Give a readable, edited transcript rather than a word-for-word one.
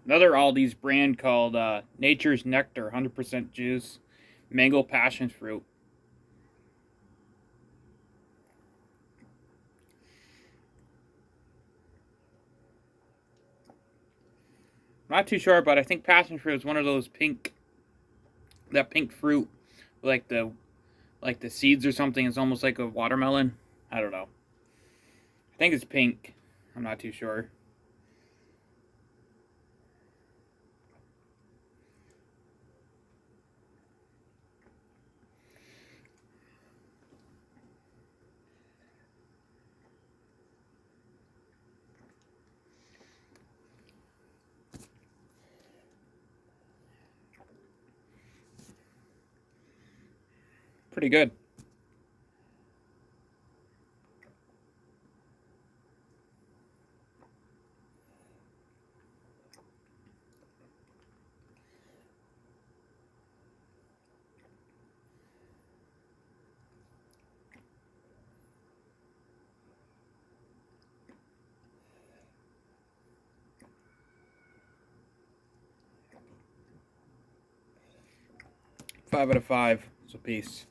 Another Aldi's brand called Nature's Nectar, 100% juice, mango passion fruit. I'm not too sure, but I think passion fruit is one of those that pink fruit, like the seeds or something. It's almost like a watermelon. I don't know. I think it's pink. I'm not too sure. Pretty good. 5 out of 5. So peace.